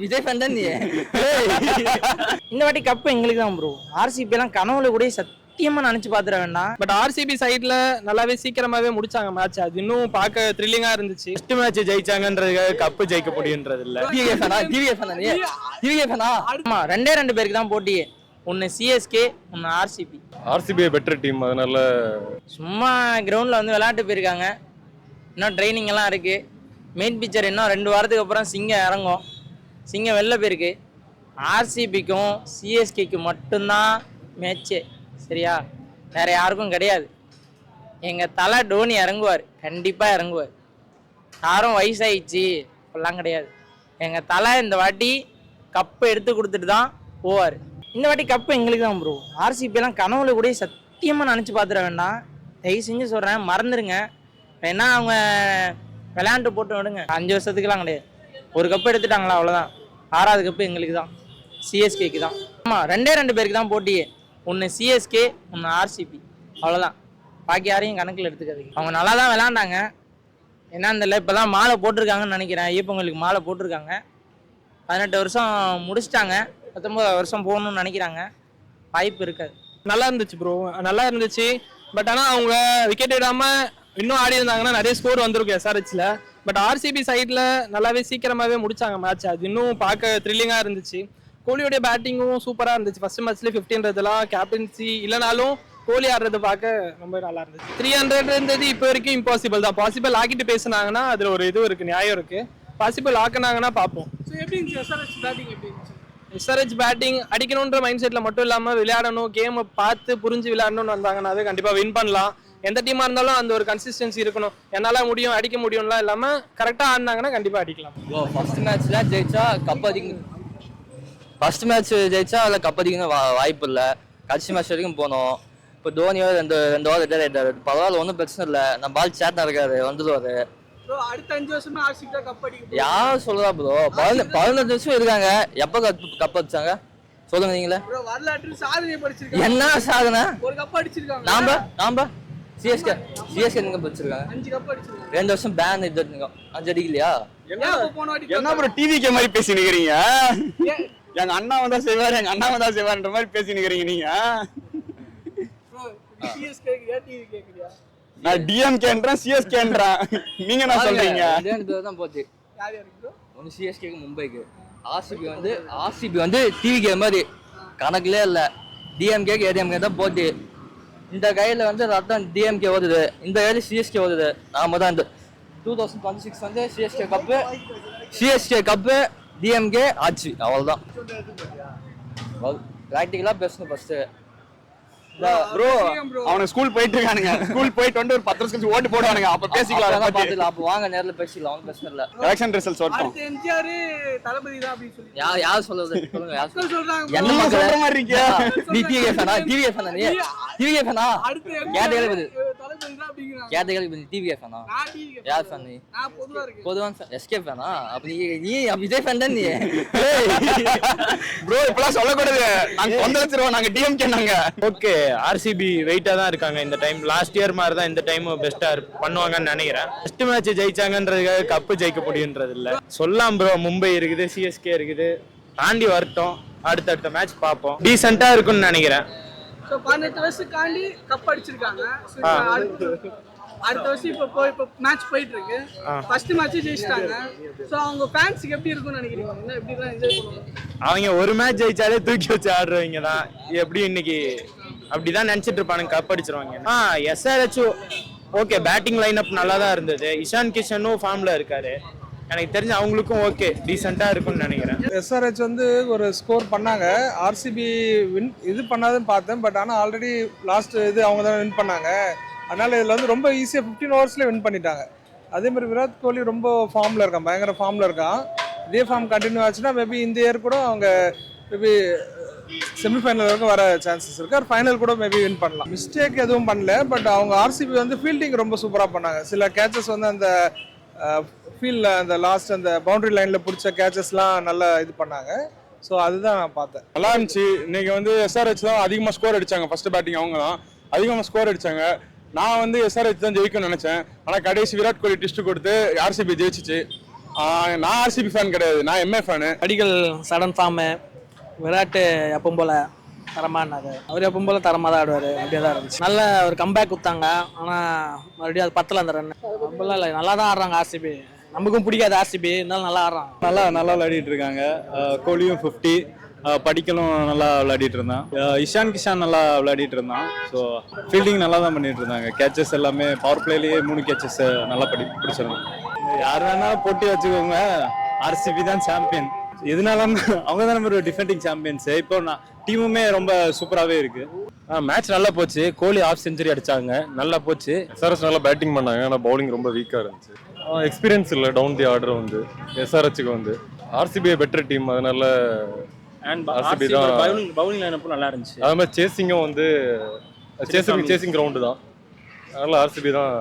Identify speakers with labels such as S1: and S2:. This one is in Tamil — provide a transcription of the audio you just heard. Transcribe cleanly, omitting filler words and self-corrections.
S1: விஜய் ஃபேன் தான் நீ.
S2: இந்த வாட்டி கப் எங்களுக்கு தான் ப்ரோ. ஆர்சிபி எல்லாம் கனவுல கூட சத்தியமா நினைச்சு பாத்துற வேண்டாம்.
S3: பட் ஆர்சிபி சைட்ல நல்லாவே சீக்கிரமாவே முடிச்சாங்க மேட்ச். அது இன்னும் பார்க்க த்ரில்லிங்கா இருந்துச்சு.
S4: ஃபர்ஸ்ட் மேட்ச் ஜெயிச்சாங்கன்றது கப் ஜெயிக்க முடியுன்றது இல்ல.
S2: ஆமா, ரெண்டு பேருக்கு தான் போட்டியே. ஒன்னு சிஎஸ்கே, ஒன்னு ஆர்சிபி.
S4: ஆர்சிபி பெட்டர் டீம், அதனால
S2: சும்மா கிரவுண்ட்ல வந்து விளையாட்டு போயிருக்காங்க. இன்னும் ட்ரைனிங் எல்லாம் இருக்கு. மெயின் பிக்சர் இன்னும் 2 வாரத்துக்கு அப்புறம் சிங்கம் இறங்கும். சிங்கம் வெளில போயிருக்கு. ஆர்சிபிக்கும் சிஎஸ்கேக்கும் மட்டும்தான் மேட்சே, சரியா? வேற யாருக்கும் கிடையாது. எங்க தலை டோனி இறங்குவார், கண்டிப்பா இறங்குவார். யாரும் வயசாயிடுச்சு அப்படிலாம் கிடையாது. எங்க தலை இந்த வாட்டி கப்பு எடுத்து கொடுத்துட்டு தான் போவார். இந்த வாட்டி கப்பு எங்களுக்கு தான் ப்ரோ. ஆர்சிபி எல்லாம் கனவுல கூட சத்தியமா நினைச்சு பாத்துட வேண்டாம். தயவு செஞ்சு சொல்றேன், மறந்துருங்க. ஏன்னா அவங்க விளையாண்டு போட்டு விடுங்க. 5 வருஷத்துக்குலாம் கிடையாது. ஒரு கப்பு எடுத்துட்டாங்களா, அவ்வளோதான். 6வது கப்பு எங்களுக்கு தான், சிஎஸ்கேக்கு தான். ஆமாம், ரெண்டு பேருக்கு தான் போட்டியே. ஒன்று சிஎஸ்கே, ஒன்று ஆர்சிபி, அவ்வளோதான். பாக்கி யாரையும் கணக்கில் எடுத்துக்காதீங்க. அவங்க நல்லா தான் விளையாண்டாங்க. என்னன்னு தெரியல, இப்போ தான் மாலை போட்டிருக்காங்கன்னு நினைக்கிறேன். ஈப்பங்களுக்கு மாலை போட்டிருக்காங்க. 18 வருஷம் முடிச்சிட்டாங்க. 19 வருஷம் போகணும்னு நினைக்கிறாங்க. வாய்ப்பு இருக்காது.
S3: நல்லா இருந்துச்சு ப்ரோ, நல்லா இருந்துச்சு. பட் ஆனால் அவங்க விக்கெட் விடாம இன்னும் ஆடி இருந்தாங்கன்னா நிறைய ஸ்கோர் வந்திருக்கும் எஸ்ஆர்ஹெச்ல. பட் ஆர்சிபி சைட்ல நல்லாவே சீக்கிரமாவே முடிச்சாங்க மேட்ச். அது இன்னும் பார்க்க த்ரில்லிங்கா இருந்துச்சு. கோலியோடைய பேட்டிங்கும் சூப்பரா இருந்துச்சு. ஃபர்ஸ்ட் மேட்ச்ல 50ன்றதுலாம் கேப்டன்சி இல்லைனாலும் கோலி ஆடுறது பார்க்க ரொம்ப நல்லா இருந்துச்சு. 300ன்றது இப்போ வரைக்கும் இம்பாசிபிள் தான். பாசிபிள் ஆக்கிட்டு பேசினாங்கன்னா அதுல ஒரு இது இருக்கு, நியாயம் இருக்கு. பாசிபிள் ஆக்கினாங்கன்னா பார்ப்போம். எஸ்ஆர்ஹெச் பேட்டிங் அடிக்கணுன்ற மைண்ட் செட்ல மட்டும் இல்லாம விளையாடணும், கேமை பார்த்து புரிஞ்சு விளையாடணும்னு வந்தாங்கன்னா அது கண்டிப்பா வின் பண்ணலாம். எந்த டீமா இருந்தாலும் அந்த ஒரு கன்சிஸ்டன்சி இருக்கணும். என்னால முடியும், அடிக்க முடியும்லாம் இல்லாம கரெக்டா ஆடினாங்கன்னா கண்டிப்பா அடிக்கலாம்.
S1: ஃபர்ஸ்ட் மேட்ச்ல ஜெயிச்சா கப் அடிக்கணும். ஃபர்ஸ்ட் மேட்ச் ஜெயிச்சா அதில் கப் அடிக்கணும் வாய்ப்பு இல்லை. கடைசி மேட்ச் வரைக்கும் போனோம். இப்போ தோனியோ 2 வாரம் ரிட்டையர் ஆயிட்டாரு. பரவாயில்ல, ஒன்றும் பிரச்சனை இல்லை. நம்ம பால் சேட்டா இருக்காரு, வந்துடுவாரு.
S5: அடுத்த 5 வருஷமா ஆர்சிபி தான் கப் அடிக்கும்.
S1: யார் சொல்றா ப்ரோ? 15 வருஷம் இருக்காங்க. எப்போ கப் அடிச்சாங்க சொல்லுங்க நீங்களே.
S5: வரலாற்று சாதனை படிச்சிருக்காங்க.
S1: என்ன சாதனை?
S5: ஒரு கப் அடிச்சிருக்காங்க.
S1: நாம சிஎஸ்கே நீங்க படிச்சிருக்காங்க.
S5: 5 கப் அடிச்சிருக்காங்க.
S1: 2 வருஷம் பேன் இது 5 அடிக்கலையா?
S4: என்ன ப்ரோ டிவிக்கே மாதிரி பேசி நிக்கிறீங்க? எங்க அண்ணா வந்தா செய்வாரு, எங்க அண்ணா வந்தா செய்வாருன்ற மாதிரி பேசி நிக்கிறீங்க நீங்க.
S5: சிஎஸ்கே டிவி கேக்குறியா?
S4: நான் டிஎம்கேன்றேன், சிஎஸ்கேன்றேன். நீங்க என்ன சொல்றீங்க?
S1: 2 பேர் தான் போச்சு.
S5: யார் யாருக்கு ப்ரோ?
S1: ஒன்னு சிஎஸ்கேக்கு, மும்பைக்கு. ஆர்சிபி வந்து டிவிகே மாதிரி கணக்குலே இல்லை. டிஎம்கேக்கு ஏடிஎம்கே தான் போச்சு. இந்த கையில் வந்து ரத்தம் டிஎம்கே ஓடுது, இந்த கையில் சிஎஸ்கே ஓடுது. நாம தான் இந்த 2026 வந்து சிஎஸ்கே கப்பு டிஎம்கே ஆச்சு, அவ்வளோதான். ப்ராக்டிக்கலாக பேசணும் ஃபர்ஸ்ட்டு.
S4: ப்ரோ அவன ஸ்கூல் போயிட்டு இருக்கானுங்க. ஸ்கூல் போயிட்டு வந்து ஒரு 10 வருஷம் கழிச்சு ஓட்டு போடுவானுங்க. அப்ப பேசிக்கலாம்.
S1: அப்ப வாங்க நேர்ல பேசிக்கலாம், ஒன்றும் பிரச்சனை இல்ல.
S4: எலெக்ஷன் ரிசல்ட்ஸ் வரட்டும்.
S5: எம்ஜிஆர் தளபதி தான் அப்படி சொல்லி
S1: யார் சொல்றது சொல்லுங்க. யார்
S5: சொல்றாங்க?
S1: என்ன
S4: சொல்ற மாதிரி இருக்கீங்க?
S1: நீ டிவிகே ஃபேனா? டிவிகே ஃபேனா? நீ டிவிகே ஃபேனா?
S5: அடுத்து
S1: கேட்டகரி
S5: தளபதி தான் அப்படிங்கறாங்க.
S1: கேட்டகரி டிவிகே ஃபேனா?
S5: நான் டிவி
S1: யார் ஃபேன் நீ?
S5: நான் பொதுவா இருக்கேன்.
S1: பொதுவான ஃபேன் எஸ்கே ஃபேனா? அப்ப நீ விஜய் ஃபேன் தான் நீ.
S4: ப்ரோ இப்பலாம் சொல்ல கூடாது. நாங்க கொந்தளிச்சிரோம். நாங்க டிஎம்கே நாங்க.
S6: ஓகே, ஆர்சிபி வெயிட்டா தான் இருக்காங்க இந்த டைம். லாஸ்ட் இயர் மாதிரி தான் இந்த டைம் பெஸ்டா பண்ணுவாங்கன்னு நினைக்கிறேன். ஃபர்ஸ்ட் மேட்ச் ஜெயிச்சாங்கன்றதுக்காக கப்பு ஜெயிக்க முடியுன்றது இல்ல. சொல்லலாம் ப்ரோ, மும்பை இருக்குது, சிஎஸ்கே இருக்குது, தாண்டி வரட்டும். அடுத்தடுத்த மேட்ச் பார்ப்போம். டீசெண்டா இருக்கும்னு நினைக்கிறேன்.
S5: சோ 18 வருஷம் காண்டி கப் அடிச்சிருக்காங்க. அடுத்த வருஷம் இப்போ மேட்ச் போயிட்டு இருக்கு. ஃபர்ஸ்ட் மேட்ச் ஜெயிச்சிட்டாங்க. சோ அவங்க ஃபேன்ஸ்க்கு எப்படி இருக்கும்னு நினைக்கிறீங்க? என்ன எப்படி தான் என்ஜாய் பண்ணுவாங்க?
S6: அவங்க ஒரு மேட்ச் ஜெயிச்சாலே தூக்கி வச்சு ஆடுறவங்க தான். எப்படி இன்னைக்கு அப்படிதான் நினைச்சிட்டு இருப்பானுங்க, கப் அடிச்சிருவாங்க. SRH okay, batting line up நல்லா தான் இருந்தது. இஷான் கிஷனும் ஃபார்ம்ல இருக்காரு. எனக்கு தெரிஞ்சு அவங்களுக்கும் ஓகே, டீசெண்டா இருக்கும்னு நினைக்கிறேன்.
S7: எஸ்ஆர்ஹெச் வந்து ஒரு ஸ்கோர் பண்ணாங்க. ஆர்சிபி வின் இது பண்ணாதுன்னு பார்த்தேன். பட் ஆனால் ஆல்ரெடி லாஸ்ட் இது அவங்க தான் வின் பண்ணாங்க. அதனால இதில் வந்து ரொம்ப ஈஸியாக 15 ஓவர்ஸ்லேயே வின் பண்ணிட்டாங்க. அதே மாதிரி விராட் கோலி ரொம்ப ஃபார்மில் இருக்கான், பயங்கர ஃபார்மில் இருக்கான். இதே ஃபார்ம் கண்டினியூ ஆச்சுன்னா மேபி இந்த இயர் கூட அவங்க மேபி செமிஃபைனல் வரைக்கும் வர சான்சஸ் இருக்குது. ஃபைனல் கூட மேபி வின் பண்ணலாம். மிஸ்டேக் எதுவும் பண்ணல. பட் அவங்க ஆர்சிபி வந்து ஃபீல்டிங் ரொம்ப சூப்பராக பண்ணாங்க. சில கேச்சஸ் வந்து அந்த ஃபீல்டில் அந்த லாஸ்ட் அந்த பவுண்டரி லைனில் பிடிச்ச கேச்சஸ்லாம் நல்லா இது பண்ணாங்க. ஸோ அதுதான் நான் பார்த்தேன்.
S4: நல்லா இருந்துச்சு. இன்னைக்கு வந்து எஸ்ஆர்ஹெச் தான் அதிகமாக ஸ்கோர் அடிச்சாங்க. ஃபர்ஸ்ட் பேட்டிங் அவங்க தான் அதிகமாக ஸ்கோர் அடிச்சாங்க. நான் வந்து எஸ்ஆர்ஹெச் தான் ஜெயிக்கும்னு நினைச்சேன். ஆனால் கடைசி விராட் கோலி டிஸ்ட் கொடுத்து ஆர்சிபி ஜெயிச்சிச்சு.
S8: நான் ஆர்சிபி ஃபேன் கிடையாது, நான் எம்ஏ ஃபேனு.
S9: அடிகள் சடன் ஃபார்மு, விராட்டு எப்பவும் போல தரமானாரு. அவர் எப்பவும் போல தரமாக தான் ஆடுவார். அப்படியே தான் இருந்துச்சு. நல்ல ஒரு கம்பேக் கொடுத்தாங்க. ஆனால் மறுபடியும் அது பத்தல அந்த ரன். அப்படிலாம் இல்லை, நல்லா தான் ஆடுறாங்க ஆர்சிபி. நமக்கும் பிடிக்காது ஆர்சிபி, இருந்தாலும் நல்லா ஆடுறாங்க.
S4: நல்லா விளையாடிட்டு இருக்காங்க. கோலியும் 50, படிக்கலும் நல்லா விளையாடிட்டு இருந்தான். இஷான் கிஷான் நல்லா விளையாடிட்டு இருந்தான். ஸோ ஃபீல்டிங் நல்லா தான் பண்ணிட்டு இருந்தாங்க. கேச்சஸ் எல்லாமே பவர் பிளேலேயே 3 கேச்சஸ் நல்லா பிடிச்சிருந்தாங்க. யார் வேணாலும் போட்டி வச்சுக்கோங்க, ஆர்சிபி தான் சாம்பியன். எதனால அவங்க தான் நம்ம டிஃபெண்டிங் சாம்பியன்ஸ். இப்போ நான் டீமுமே ரொம்ப சூப்பராகவே இருக்கு.
S8: மேட்ச் நல்லா போச்சு. கோலி ஹாஃப் செஞ்சுரி அடிச்சாங்க, நல்லா போச்சு. எஸ்ஆர்எச் நல்லா பேட்டிங் பண்ணாங்க, ஆனால் பவுலிங் ரொம்ப வீக்காக இருந்துச்சு. எக்ஸ்பீரியன்ஸ் இல்லை டவுன் தி ஆர்டர் வந்து எஸ்ஆர்எச்சுக்கு வந்து. ஆர்சிபி பெட்டர் டீம், அதனால ஆர்சிபி தான்.
S6: பவுலிங் லைனப்பும் நல்லா இருந்துச்சு.
S8: அது மாதிரி சேசிங்கும் வந்து சேசிங் கிரவுண்டு தான், அதனால ஆர்சிபி தான்